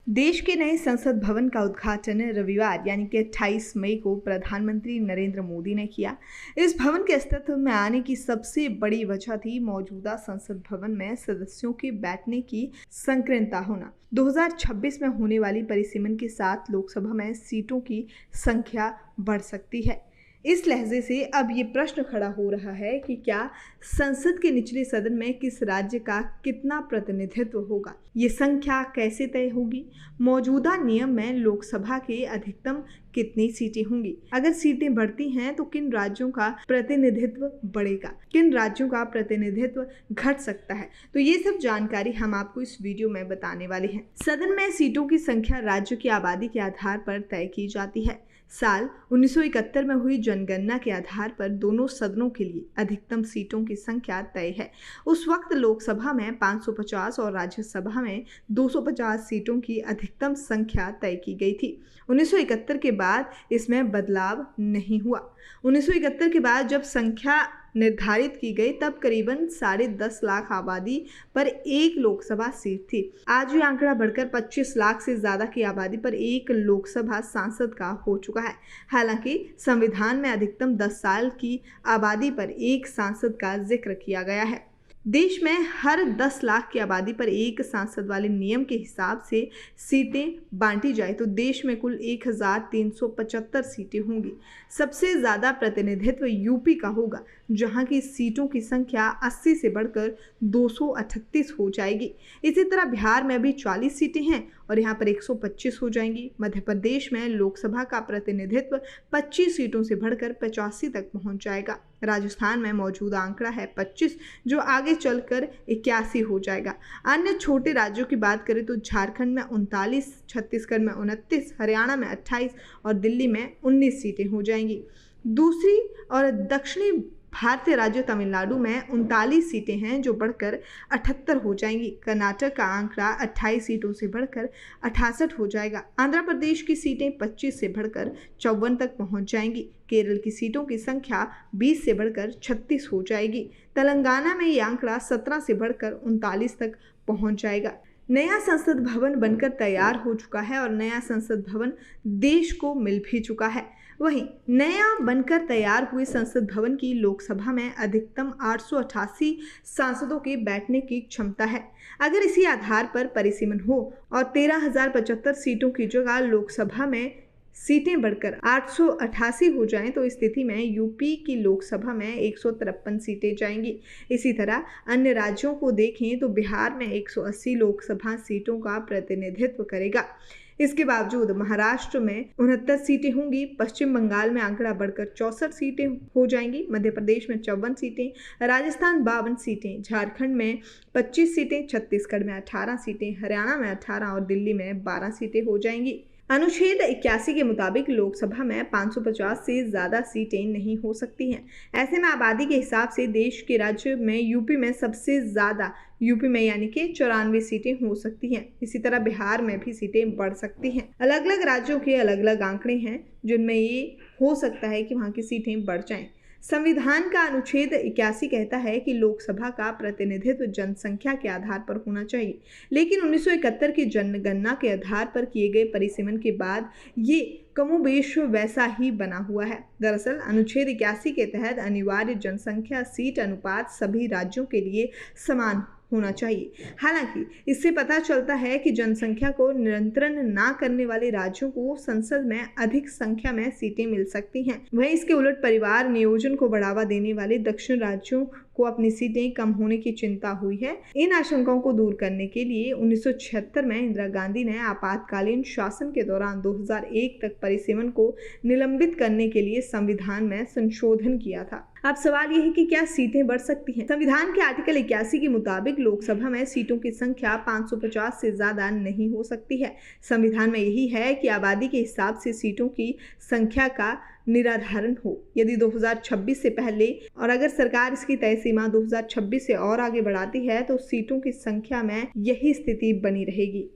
देश के नए संसद भवन का उद्घाटन रविवार यानी कि 28 मई को प्रधानमंत्री नरेंद्र मोदी ने किया। इस भवन के अस्तित्व में आने की सबसे बड़ी वजह थी मौजूदा संसद भवन में सदस्यों के बैठने की संकीर्णता होना। 2026 में होने वाली परिसीमन के साथ लोकसभा में सीटों की संख्या बढ़ सकती है। इस लहजे से अब ये प्रश्न खड़ा हो रहा है कि क्या संसद के निचले सदन में किस राज्य का कितना प्रतिनिधित्व होगा, ये संख्या कैसे तय होगी। मौजूदा नियम में लोकसभा के अधिकतम कितनी सीटें होंगी, अगर सीटें बढ़ती हैं तो किन राज्यों का प्रतिनिधित्व बढ़ेगा, किन राज्यों का प्रतिनिधित्व घट सकता है। तो ये सब जानकारी हम आपको इस वीडियो में बताने वाले हैं। सदन में सीटों की संख्या राज्य की आबादी के आधार पर तय की जाती है। साल 1971 में हुई जनगणना के आधार पर दोनों सदनों के लिए अधिकतम सीटों की संख्या तय है। उस वक्त लोकसभा में 550 और राज्यसभा में 250 सीटों की अधिकतम संख्या तय की गई थी। 1971 के बाद इसमें बदलाव नहीं हुआ। 1971 के बाद जब संख्या निर्धारित की गई तब करीबन 10.5 लाख आबादी पर एक लोकसभा सीट थी। आज ये आंकड़ा बढ़कर 25 लाख से ज्यादा की आबादी पर एक लोकसभा सांसद का हो चुका है। हालांकि संविधान में अधिकतम 10 साल की आबादी पर एक सांसद का जिक्र किया गया है। देश में हर 10 लाख की आबादी पर एक सांसद वाले नियम के हिसाब से सीटें बांटी जाए तो देश में कुल 1375 सीटें होंगी। सबसे ज़्यादा प्रतिनिधित्व यूपी का होगा, जहां की सीटों की संख्या 80 से बढ़कर 238 हो जाएगी। इसी तरह बिहार में भी 40 सीटें हैं और यहाँ पर 125 हो जाएंगी। मध्य प्रदेश में लोकसभा का प्रतिनिधित्व 25 सीटों से बढ़कर 85 तक पहुँच जाएगा। राजस्थान में मौजूदा आंकड़ा है 25, जो आगे चलकर 81 हो जाएगा। अन्य छोटे राज्यों की बात करें तो झारखंड में 39, छत्तीसगढ़ में 29, हरियाणा में 28 और दिल्ली में 19 सीटें हो जाएंगी। दूसरी और दक्षिणी भारतीय राज्य तमिलनाडु में 39 सीटें हैं, जो बढ़कर 78 हो जाएंगी। कर्नाटक का आंकड़ा 28 सीटों से बढ़कर 68 हो जाएगा। आंध्र प्रदेश की सीटें 25 से बढ़कर 54 तक पहुंच जाएंगी। केरल की सीटों की संख्या 20 से बढ़कर 36 हो जाएगी। तेलंगाना में ये आंकड़ा 17 से बढ़कर 39 तक पहुंच जाएगा। नया संसद भवन बनकर तैयार हो चुका है और नया संसद भवन देश को मिल भी चुका है। वहीं नया बनकर तैयार हुए संसद भवन की लोकसभा में अधिकतम 888 सांसदों के बैठने की क्षमता है। अगर इसी आधार पर परिसीमन हो और 13,075 सीटों की जगह लोकसभा में सीटें बढ़कर 888 हो जाएं तो इस स्थिति में यूपी की लोकसभा में 153 सीटें जाएंगी। इसी तरह अन्य राज्यों को देखें तो बिहार में 180 लोकसभा सीटों का प्रतिनिधित्व करेगा। इसके बावजूद महाराष्ट्र में 69 सीटें होंगी। पश्चिम बंगाल में आंकड़ा बढ़कर 64 सीटें हो जाएंगी। मध्य प्रदेश में 54 सीटें, राजस्थान 52 सीटें, झारखंड में 25 सीटें, छत्तीसगढ़ में 18 सीटें, हरियाणा में 18 और दिल्ली में 12 सीटें हो जाएंगी। अनुच्छेद 81 के मुताबिक लोकसभा में 550 से ज़्यादा सीटें नहीं हो सकती हैं। ऐसे में आबादी के हिसाब से देश के राज्य में यूपी में सबसे ज़्यादा यूपी में यानी कि 94 सीटें हो सकती हैं। इसी तरह बिहार में भी सीटें बढ़ सकती हैं। अलग अलग राज्यों के अलग अलग आंकड़े हैं जिनमें ये हो सकता है कि वहाँ की सीटें बढ़ जाएं। संविधान का अनुच्छेद 81 कहता है कि लोकसभा का प्रतिनिधित्व जनसंख्या के आधार पर होना चाहिए, लेकिन 1971 की जनगणना के आधार पर किए गए परिसीमन के बाद ये कमोबेश वैसा ही बना हुआ है। दरअसल अनुच्छेद 81 के तहत अनिवार्य जनसंख्या सीट अनुपात सभी राज्यों के लिए समान होना चाहिए। हालांकि इससे पता चलता है कि जनसंख्या को नियंत्रण ना करने वाले राज्यों को संसद में अधिक संख्या में सीटें मिल सकती हैं। वहीं इसके उलट परिवार नियोजन को बढ़ावा देने वाले दक्षिण राज्यों को अपनी सीटें कम होने की चिंता हुई है। इन आशंकाओं को दूर करने के लिए 1976 में इंदिरा गांधी ने आपातकालीन शासन के दौरान 2001 तक परिसीमन को निलंबित करने के लिए संविधान में संशोधन किया था। अब सवाल यह है कि क्या सीटें बढ़ सकती हैं? संविधान के आर्टिकल 81 के मुताबिक लोकसभा में सीटों की संख्या 550 से ज्यादा नहीं हो सकती है। संविधान में यही है कि आबादी के हिसाब से सीटों की संख्या का निराधारण हो। यदि 2026 से पहले और अगर सरकार इसकी तय सीमा 2026 से और आगे बढ़ाती है तो सीटों की संख्या में यही स्थिति बनी रहेगी।